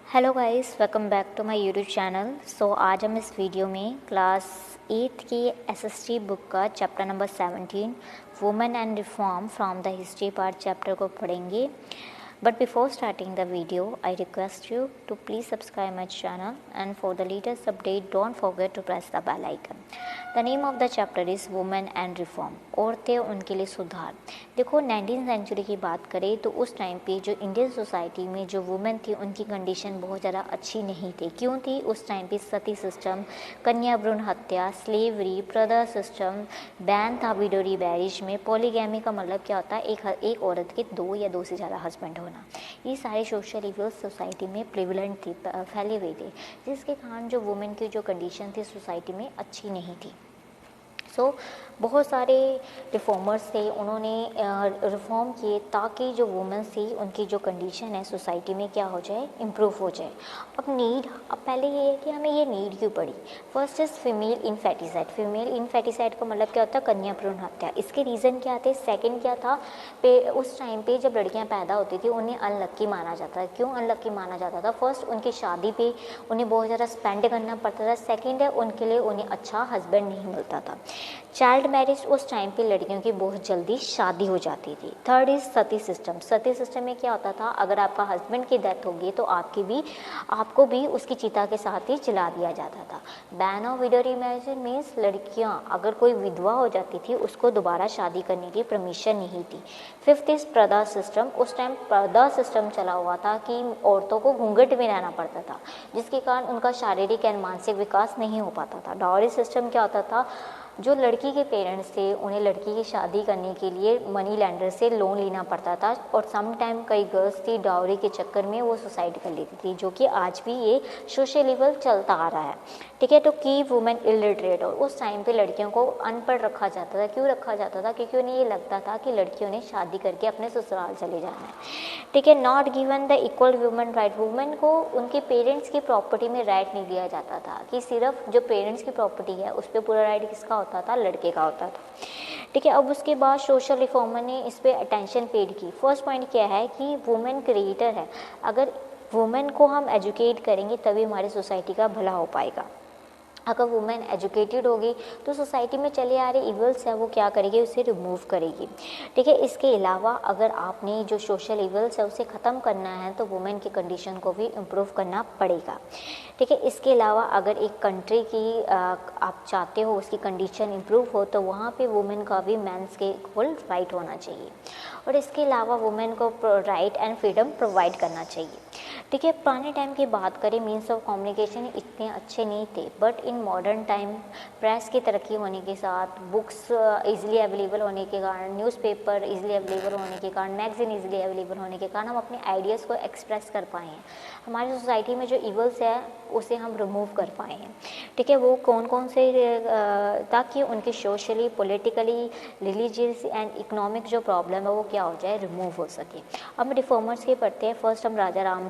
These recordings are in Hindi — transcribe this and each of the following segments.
Hello guys, welcome back to my YouTube channel. So आज हम इस वीडियो में क्लास 8 की एसएसटी बुक का chapter number 17 women and reform from the history part chapter को पढ़ेंगे। But before starting the video I request you to please subscribe my channel and for the latest update don't forget to press the bell icon. The name of the chapter is women and reform, औरतें उनके लिए सुधार। देखो 19th सेंचुरी की बात करें तो उस टाइम पे जो इंडियन सोसाइटी में जो वुमेन थी उनकी कंडीशन बहुत ज़्यादा अच्छी नहीं थी। क्यों थी? उस टाइम पे सती सिस्टम, कन्या भ्रूण हत्या, स्लेवरी, प्रदा सिस्टम, बैन था विडोरी मैरिज में। पॉलीगैमी का मतलब क्या होता है? एक औरत के दो या दो से ज़्यादा हस्बैंड होना। ये सारे सोशल इवल्स सोसाइटी में प्रिवलेंट थी, फैले हुए थे, जिसके कारण जो वुमेन की जो कंडीशन थी सोसाइटी में अच्छी नहीं थी। बहुत सारे रिफॉर्मर्स थे, उन्होंने रिफॉर्म किए ताकि जो वुमेन्स थी उनकी जो कंडीशन है सोसाइटी में क्या हो जाए, इम्प्रूव हो जाए। अब पहले ये है कि हमें ये नीड क्यों पड़ी। First is female infanticide. Female infanticide का मतलब क्या होता है? कन्या भ्रूण हत्या। इसके रीज़न क्या थे? सेकेंड क्या था? उस टाइम पे जब लड़कियां पैदा होती थी उन्हें अनलक्की माना जाता था। क्यों अनलक्की माना जाता था? फर्स्ट, उनकी शादी पे उन्हें बहुत ज़्यादा स्पेंड करना पड़ता था। सेकेंड है, उनके लिए उन्हें अच्छा हस्बैंड नहीं मिलता था। चाइल्ड मैरिज, उस टाइम पे लड़कियों की बहुत जल्दी शादी हो जाती थी। Third is Sati system. Sati system में क्या होता था? अगर आपका हस्बैंड की डेथ होगी तो आपको भी उसकी चिता के साथ ही जला दिया जाता था। Ban of window remarriage means लड़कियां अगर कोई विधवा हो जाती थी उसको दोबारा शादी करने की परमिशन नहीं थी। Fifth is Prada system. उस टाइम प्रदा सिस्टम चला हुआ था कि औरतों को घूंघट में रहना पड़ता था, जिसके कारण उनका शारीरिक एवं मानसिक विकास नहीं हो पाता था। डाउरी सिस्टम क्या होता था? जो लड़की के पेरेंट्स थे उन्हें लड़की की शादी करने के लिए मनी लैंडर से लोन लेना पड़ता था, और सम टाइम कई गर्ल्स थी डाउरी के चक्कर में वो सुसाइड कर लेती थी, जो कि आज भी ये सोशल लेवल चलता आ रहा है। ठीक है, तो की वुमेन इलिटरेट, और उस टाइम पे लड़कियों को अनपढ़ रखा जाता था। क्यों रखा जाता था? क्योंकि उन्हें ये लगता था कि लड़कियों ने शादी करके अपने ससुराल चले जाना है। ठीक है, not given the equal women right. Women को उनके पेरेंट्स की प्रॉपर्टी में राइट नहीं दिया जाता था, कि सिर्फ जो पेरेंट्स की प्रॉपर्टी है उस पर पूरा राइट किसका होता था? लड़के का होता था। ठीक है, अब उसके बाद सोशल रिफॉर्मर ने इस पर अटेंशन पेड की। फर्स्ट पॉइंट क्या है कि वुमेन क्रिएटर है। अगर वुमेन को हम एजुकेट करेंगे तभी हमारी सोसाइटी का भला हो पाएगा। अगर वुमेन एजुकेटेड होगी तो सोसाइटी में चले आ रहे इवल्स हैं वो क्या करेगी? उसे रिमूव करेगी। ठीक है, इसके अलावा अगर आपने जो सोशल इवल्स है उसे ख़त्म करना है तो वुमेन की कंडीशन को भी इम्प्रूव करना पड़ेगा। ठीक है, इसके अलावा अगर एक कंट्री की आप चाहते हो उसकी कंडीशन इम्प्रूव हो तो वहाँ पे वुमेन का भी मेंस के इक्वल राइट होना चाहिए, और इसके अलावा वुमेन को राइट एंड फ्रीडम प्रोवाइड करना चाहिए। ठीक है, पुराने टाइम की बात करें, मीन्स ऑफ कम्युनिकेशन इतने अच्छे नहीं थे, but in modern time press की तरक्की होने के साथ, बुक्स इजीली अवेलेबल होने के कारण, न्यूज़पेपर इजीली अवेलेबल होने के कारण, मैगजीन इजीली अवेलेबल होने के कारण हम अपने आइडियाज़ को एक्सप्रेस कर पाए हैं। हमारी सोसाइटी में जो इवल्स है उसे हम रिमूव कर पाए हैं। ठीक है, वो कौन कौन से ताकि उनकी socially, politically, religious and economic जो प्रॉब्लम है वो क्या हो जाए, रिमूव हो सके। अब हम रिफॉर्मर्स के पढ़ते हैं। फर्स्ट हम राजा राम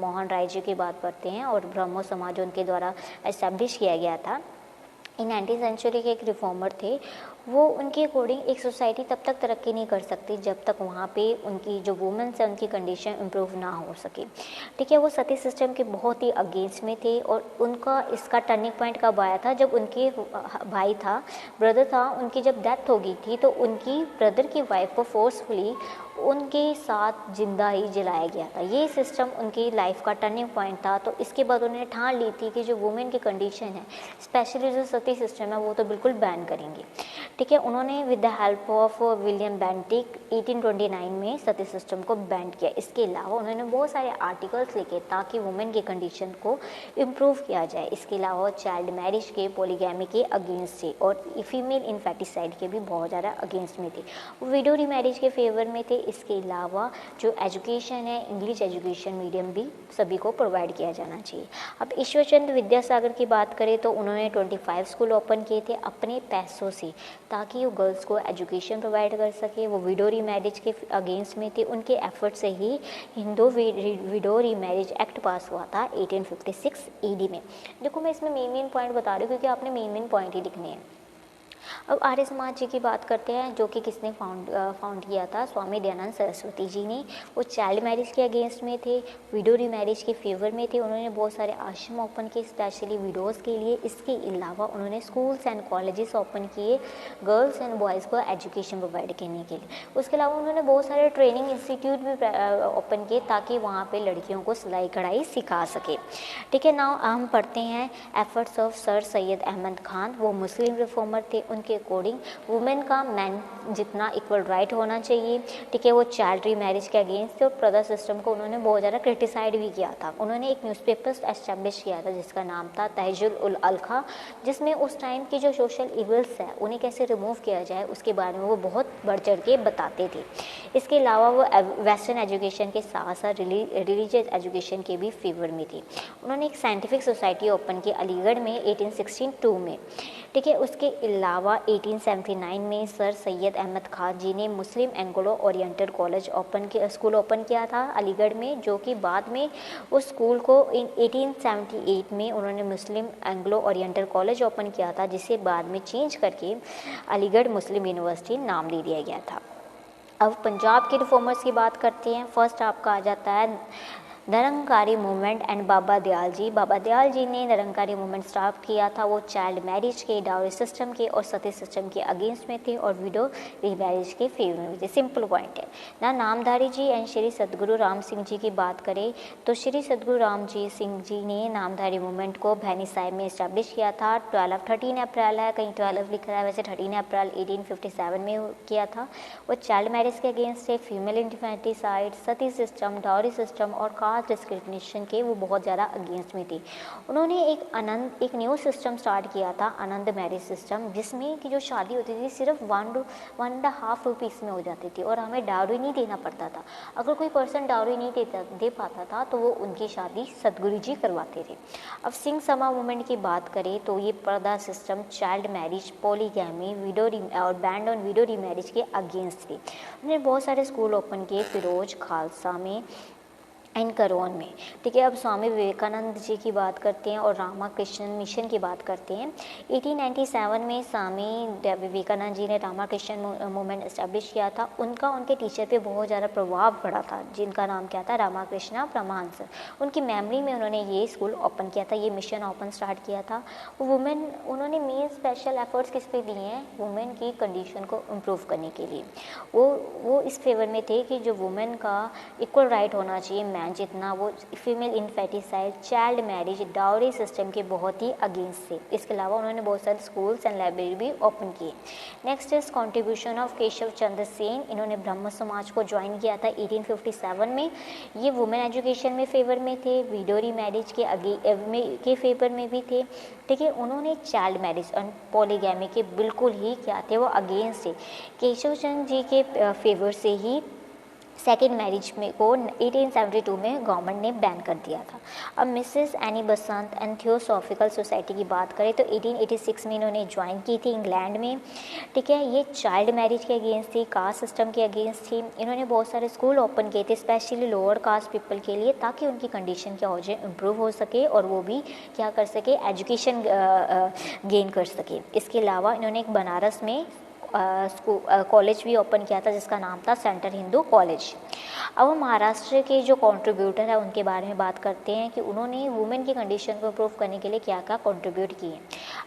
मोहन राय जी की बात करते हैं, और ब्रह्मो समाज उनके द्वारा एस्टेब्लिश किया गया था। इन 19th सेंचुरी के एक रिफॉर्मर थे। वो उनके अकॉर्डिंग एक सोसाइटी तब तक तरक्की नहीं कर सकती जब तक वहाँ पे उनकी जो वुमेन्स है उनकी कंडीशन इम्प्रूव ना हो सके। ठीक है, वो सती सिस्टम के बहुत ही अगेंस्ट में थे, और उनका इसका टर्निंग पॉइंट कब आया था? जब उनके भाई था, ब्रदर था, उनकी जब डेथ हो गई थी तो उनकी ब्रदर की वाइफ को फोर्सफुली उनके साथ जिंदा ही जलाया गया था। ये सिस्टम उनकी लाइफ का टर्निंग पॉइंट था। तो इसके बाद उन्होंने ठान ली थी कि जो वुमेन की कंडीशन है, स्पेशली जो सती सिस्टम है, वो तो बिल्कुल बैन करेंगे। ठीक है, उन्होंने with the help of William Bentinck 1829 में सती सिस्टम को बैन किया। इसके अलावा उन्होंने बहुत सारे आर्टिकल्स लिखे ताकि वुमेन की कंडीशन को इम्प्रूव किया जाए। इसके अलावा चाइल्ड मैरिज के, पॉलीगैमी के अगेंस्ट थे, और फीमेल इन्फेटिसाइड के भी बहुत ज़्यादा अगेंस्ट में थे। वो विडो रीमैरिज के फेवर में थे। इसके अलावा जो एजुकेशन है, इंग्लिश एजुकेशन मीडियम भी सभी को प्रोवाइड किया जाना चाहिए। अब ईश्वरचंद्र विद्यासागर की बात करें तो उन्होंने 25 स्कूल ओपन किए थे अपने पैसों से, ताकि वो गर्ल्स को एजुकेशन प्रोवाइड कर सके। वो विडो रीमैरिज के अगेंस्ट में थे। उनके एफर्ट से ही Hindu widow remarriage act pass हुआ था 1856 AD में। देखो, मैं इसमें मेन पॉइंट बता रही हूँ क्योंकि आपने मेन पॉइंट ही लिखने हैं। अब आर्य समाज जी की बात करते हैं, जो कि किसने फाउंड किया था, स्वामी दयानंद सरस्वती जी ने। वो चाइल्ड मैरिज के अगेंस्ट में थे, विडो रीमैरिज के फेवर में थे। उन्होंने बहुत सारे आश्रम ओपन किए स्पेशली विडोज़ के लिए। इसके अलावा उन्होंने स्कूल्स एंड कॉलेजेस ओपन किए गर्ल्स एंड बॉयज़ को एजुकेशन प्रोवाइड करने के लिए। उसके अलावा उन्होंने बहुत सारे ट्रेनिंग इंस्टीट्यूट भी ओपन किए ताकि वहाँ पर लड़कियों को सिलाई कढ़ाई सिखा सके। ठीक है, नाउ हम पढ़ते हैं efforts of sir Syed Ahmad Khan. वो मुस्लिम रिफॉर्मर थे। उनके अकॉर्डिंग वुमेन का मैन जितना इक्वल राइट होना चाहिए। ठीक है, वो चाइल्ड मैरिज के अगेंस्ट थे और प्रदा सिस्टम को उन्होंने बहुत ज़्यादा क्रिटिसाइड भी किया था। उन्होंने एक न्यूज़पेपर एस्टेब्लिश किया था जिसका नाम था तहजुल उल अलखा, जिसमें उस टाइम की जो सोशल इवल्स है उन्हें कैसे रिमूव किया जाए उसके बारे में वो बहुत बढ़ चढ़ के बताते थे। इसके अलावा वो वेस्टर्न एजुकेशन के साथ साथ रिलीजियस एजुकेशन के भी फेवर में थी। उन्होंने एक साइंटिफिक सोसाइटी ओपन की अलीगढ़ में 1862 में। ठीक है, उसके अलावा 1879 में सर सैयद अहमद खान जी ने Muslim Anglo Oriental college school open किया था अलीगढ़ में, जो कि बाद में उस स्कूल को 1878 में उन्होंने मुस्लिम एंग्लो ओरिएंटल कॉलेज ओपन किया था, जिसे बाद में चेंज करके अलीगढ़ मुस्लिम यूनिवर्सिटी नाम दे दिया गया था। अब पंजाब के रिफॉर्मर्स की बात करते हैं। फर्स्ट आपका आ जाता है निरंकारी मूवमेंट एंड बाबा दयाल जी। बाबा दयाल जी ने निरंकारी मूवमेंट स्टार्ट किया था। वो चाइल्ड मैरिज के, डाउरी सिस्टम के और सती सिस्टम के अगेंस्ट में थे और विडो रीमैरिज के फेवर में थे। सिंपल पॉइंट है ना। नामधारी जी एंड श्री सतगुरु राम सिंह जी की बात करें तो श्री सतगुरु राम जी सिंह जी ने नामधारी मूवमेंट को भैनी साहिब में इस्टेब्लिश किया था। 13 अप्रैल है, कहीं 12 लिख रहा है, वैसे 13 अप्रैल 1857 में किया था। वो चाइल्ड मैरिज के अगेंस्ट थे, फीमेल इंफेंटिसाइड, सती सिस्टम, डाउरी सिस्टम और कास्ट डिस्क्रिमिनेशन के वो बहुत ज़्यादा अगेंस्ट में थी। उन्होंने एक न्यू सिस्टम स्टार्ट किया था, आनंद मैरिज सिस्टम, जिसमें कि जो शादी होती थी सिर्फ 1.5 रुपीज़ में हो जाती थी और हमें डाउरी नहीं देना पड़ता था। अगर कोई पर्सन डाउरी नहीं दे पाता था तो वो उनकी शादी सतगुरु जी करवाते थे। अब सिंह सभा मूवमेंट की बात करें तो ये पर्दा सिस्टम, चाइल्ड मैरिज, पॉलीगैमी, और बैंड ऑन विडो रीमैरिज के अगेंस्ट थी। उन्होंने बहुत सारे स्कूल ओपन किए फिरोज, खालसा में एंड करौन में। ठीक है, अब स्वामी विवेकानंद जी की बात करते हैं और रामाकृष्ण मिशन की बात करते हैं। 1897 में स्वामी विवेकानंद जी ने रामाकृष्ण मूवमेंट इस्टेब्लिश किया था। उनके टीचर पे बहुत ज़्यादा प्रभाव पड़ा था, जिनका नाम क्या था, रामाकृष्ण परमहंस। उनकी मेमोरी में उन्होंने ये स्कूल ओपन किया था, ये मिशन ओपन स्टार्ट किया था। वुमेन, उन्होंने मेन स्पेशल एफर्ट्स किस पे दिए हैं, वुमेन की कंडीशन को इम्प्रूव करने के लिए। वो इस फेवर में थे कि जो वुमेन का इक्वल राइट होना चाहिए जितना, वो female infanticide, child marriage, dowry system के बहुत ही अगेंस्ट थे। इसके अलावा उन्होंने बहुत सारे स्कूल्स एंड लाइब्रेरी भी ओपन किए। Next is contribution of Keshav Chandra Sen. इन्होंने ब्रह्म समाज को ज्वाइन किया था 1857 में। ये वुमेन एजुकेशन में फेवर में थे, विडो मैरिज के फेवर में भी थे। ठीक है, उन्होंने चाइल्ड मैरिज और पॉलीगैमी के बिल्कुल ही क्या थे, वो अगेंस्ट थे। केशव चंद्र जी के फेवर से ही सेकेंड मैरिज में को 1872 में गवर्नमेंट ने बैन कर दिया था। अब Mrs any Basant and theosophical society की बात करें तो 1886 में इन्होंने ज्वाइन की थी इंग्लैंड में। ठीक है, ये चाइल्ड मैरिज के अगेंस्ट थी, कास्ट सिस्टम के अगेंस्ट थी। इन्होंने बहुत सारे स्कूल ओपन किए थे स्पेशली लोअर कास्ट पीपल के लिए, ताकि उनकी कंडीशन क्या हो जाए, इम्प्रूव हो सके और वो भी क्या कर सके, एजुकेशन गेन कर सके। इसके अलावा इन्होंने एक बनारस में कॉलेज भी ओपन किया था जिसका नाम था सेंटर हिंदू कॉलेज। अब हम महाराष्ट्र के जो कंट्रीब्यूटर है उनके बारे में बात करते हैं कि उन्होंने वुमेन की कंडीशन को इम्प्रूव करने के लिए क्या क्या कंट्रीब्यूट किए।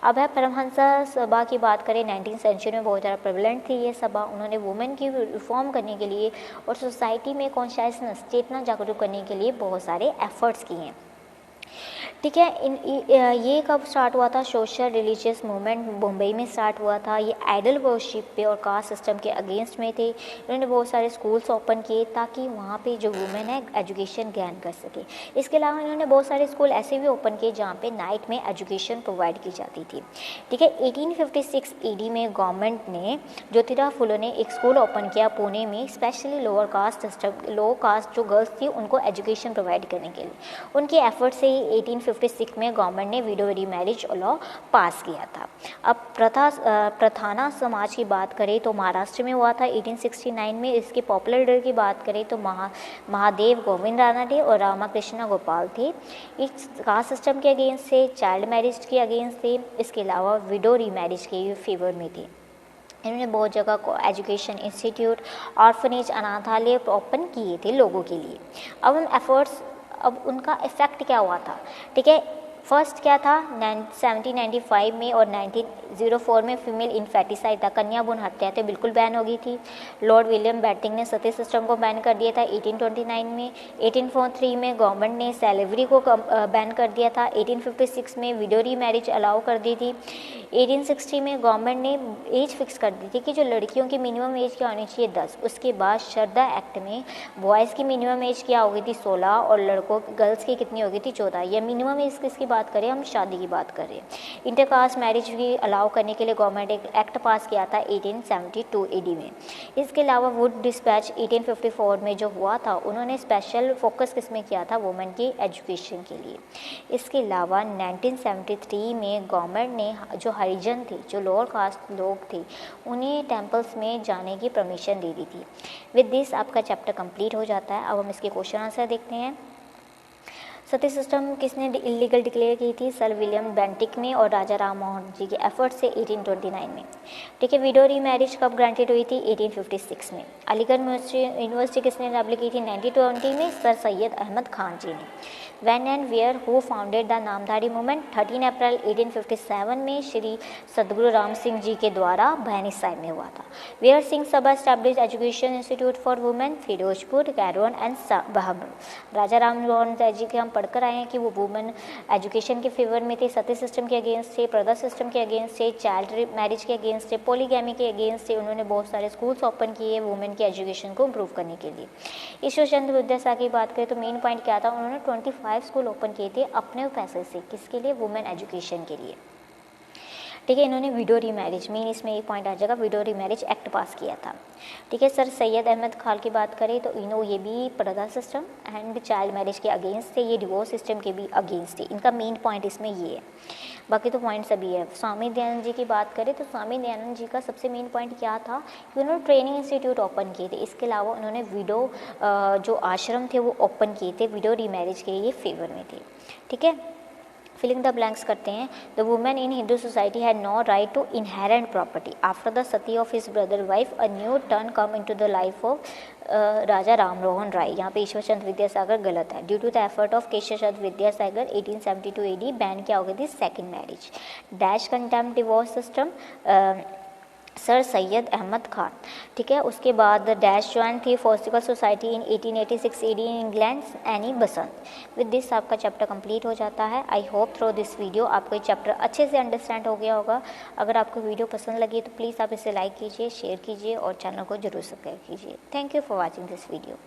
अब है परमहंसा सभा की बात करें, 19th सेंचुरी में बहुत ज़्यादा प्रेवलेंट थी ये सभा। उन्होंने वुमेन की रिफॉर्म करने के लिए और सोसाइटी में कॉन्शियसनेस, चेतना जागरूक करने के लिए बहुत सारे एफर्ट्स किए हैं। ठीक है, ये कब स्टार्ट हुआ था, सोशल रिलीजियस मूवमेंट मुंबई में स्टार्ट हुआ था। ये आइडल वर्शिप पे और कास्ट सिस्टम के अगेंस्ट में थे। इन्होंने बहुत सारे स्कूल्स ओपन किए ताकि वहाँ पे जो वुमेन है एजुकेशन गेन कर सके। इसके अलावा इन्होंने बहुत सारे स्कूल ऐसे भी ओपन किए जहाँ पे नाइट में एजुकेशन प्रोवाइड की जाती थी। ठीक है, 1856 AD में गवर्नमेंट ने ज्योतिराव फुले ने एक स्कूल ओपन किया पुणे में, स्पेशली लोअर कास्ट जो गर्ल्स थी उनको एजुकेशन प्रोवाइड करने के लिए। उनके एफर्ट से ही 1856 में गवर्नमेंट ने विडो रीमैरिज लॉ पास किया था। अब प्रथाना समाज की बात करें तो महाराष्ट्र में हुआ था 1869 में। इसके पॉपुलर लीडर की बात करें तो महादेव गोविंद रानडे और रामाकृष्ण गोपाल थे। इस कास्ट सिस्टम के अगेंस्ट थे, चाइल्ड मैरिज के अगेंस्ट थे, इसके अलावा विडो रीमैरिज के फेवर में थे। इन्होंने बहुत जगह को एजुकेशन इंस्टीट्यूट, ऑर्फनेज, अनाथालय ओपन किए थे लोगों के लिए। अब हम एफर्ट्स, अब उनका इफेक्ट क्या हुआ था, ठीक है। फर्स्ट क्या था, 1795 में और 1904 में फीमेल इन्फेटिसाइड था, कन्या भ्रूण हत्या तो बिल्कुल बैन हो गई थी। लॉर्ड विलियम बेंटिंक ने सती सिस्टम को बैन कर दिया था 1829 में। 1843 में गवर्नमेंट ने स्लेवरी को बैन कर दिया था। 1856 में विडो रीमैरिज अलाउ कर दी थी। 1860 में गवर्नमेंट ने एज फिक्स कर दी थी कि जो लड़कियों की मिनिमम एज क्या होनी चाहिए 10। उसके बाद शरदा एक्ट में बॉयज़ की मिनिमम एज क्या हो गई थी 16 और लड़कों गर्ल्स की कितनी हो गई थी 14। यह मिनिमम एज किसकी बात करें, हम शादी की बात करें। इंटरकास्ट मैरिज भी अलाउ करने के लिए गवर्नमेंट एक एक्ट पास किया था 1872 AD में। इसके अलावा वुड डिस्पैच 1854 में जो हुआ था, उन्होंने स्पेशल फोकस किस में किया था, वुमेन की एजुकेशन के लिए। इसके अलावा 1973 में गवर्नमेंट ने जो हरिजन थे, जो लोअर कास्ट लोग थे, उन्हें टेम्पल्स में जाने की परमिशन दे दी थी। विद दिस आपका चैप्टर कंप्लीट हो जाता है। अब हम इसके क्वेश्चन आंसर देखते हैं। सती सिस्टम किसने इलीगल डिक्लेयर की थी, सर विलियम बेंटिक ने और राजा राम मोहन जी के एफर्ट से 1829 में, ठीक है। विडो रीमैरिज कब ग्रांटेड हुई थी, 1856 में। अलीगढ़ यूनिवर्सिटी किसने एस्टैब्लिश की थी, 1920 में, सर सैयद अहमद खान जी ने। When and where who founded the Namdhari movement, 13 April 1857 में श्री सदगुरु राम सिंह जी के द्वारा भैनी साहिब में हुआ था। Where Singh Sabha establish education institute for women, Firozpur, Kairon and Bahadur. Raja Ram Mohan ji के हम पढ़कर आए हैं कि वो वुमेन एजुकेशन के फेवर में थे, सती सिस्टम के अगेंस्ट थे, प्रथा सिस्टम के अगेंस्ट थे, चाइल्ड मैरिज के अगेंस्ट थे, पॉलीगैमी के अगेंस्ट थे। उन्होंने बहुत सारे स्कूल्स ओपन किए वुमेन की एजुकेशन को इम्प्रूव करने के लिए। ईश्वर चंद्र विद्यासागर की बात करें तो मेन पॉइंट क्या था, उन्होंने 25 स्कूल ओपन किए थे अपने पैसे से, किसके लिए, वुमेन एजुकेशन के लिए, ठीक है। इन्होंने विडो रीमैरिज, मेन इसमें एक पॉइंट आ जाएगा, विडो रीमैरिज एक्ट पास किया था, ठीक है। सर सैयद अहमद खान की बात करें तो ये भी प्रथा सिस्टम एंड चाइल्ड मैरिज के अगेंस्ट थे, ये डिवोर्स सिस्टम के भी अगेंस्ट थे। इनका मेन पॉइंट इसमें ये है, बाकी तो पॉइंट सभी है। स्वामी दयानंद जी की बात करें तो स्वामी दयानंद जी का सबसे मेन पॉइंट क्या था कि उन्होंने ट्रेनिंग इंस्टीट्यूट ओपन किए थे। इसके अलावा उन्होंने विडो जो आश्रम थे वो ओपन किए थे, विडो रीमैरिज के ये फेवर में थे, ठीक है। फिलिंग द ब्लैंक्स करते हैं। The women in Hindu society had no right to inherent property after the sati of his brother wife, a new turn come into the life of Raja Ram Mohan Roy. यहाँ पे ईश्वर चंद्र विद्यासागर गलत है। Due to the effort of Keshav Chandra Vidyasagar 1872 AD ban क्या हो गई थी, second marriage. Dash contempt divorce system, sir Syed Ahmad Khan, ठीक है। उसके बाद डैश ज्वाइन थी फोर्सिकल society in 1886 AD in England, Annie Besant. With this आपका चैप्टर कंप्लीट हो जाता है। I hope through this video आपको ये चैप्टर अच्छे से अंडरस्टैंड हो गया होगा। अगर आपको वीडियो पसंद लगी तो प्लीज़ आप इसे लाइक कीजिए, शेयर कीजिए और चैनल को जरूर सब्सक्राइब कीजिए। Thank you for watching this video.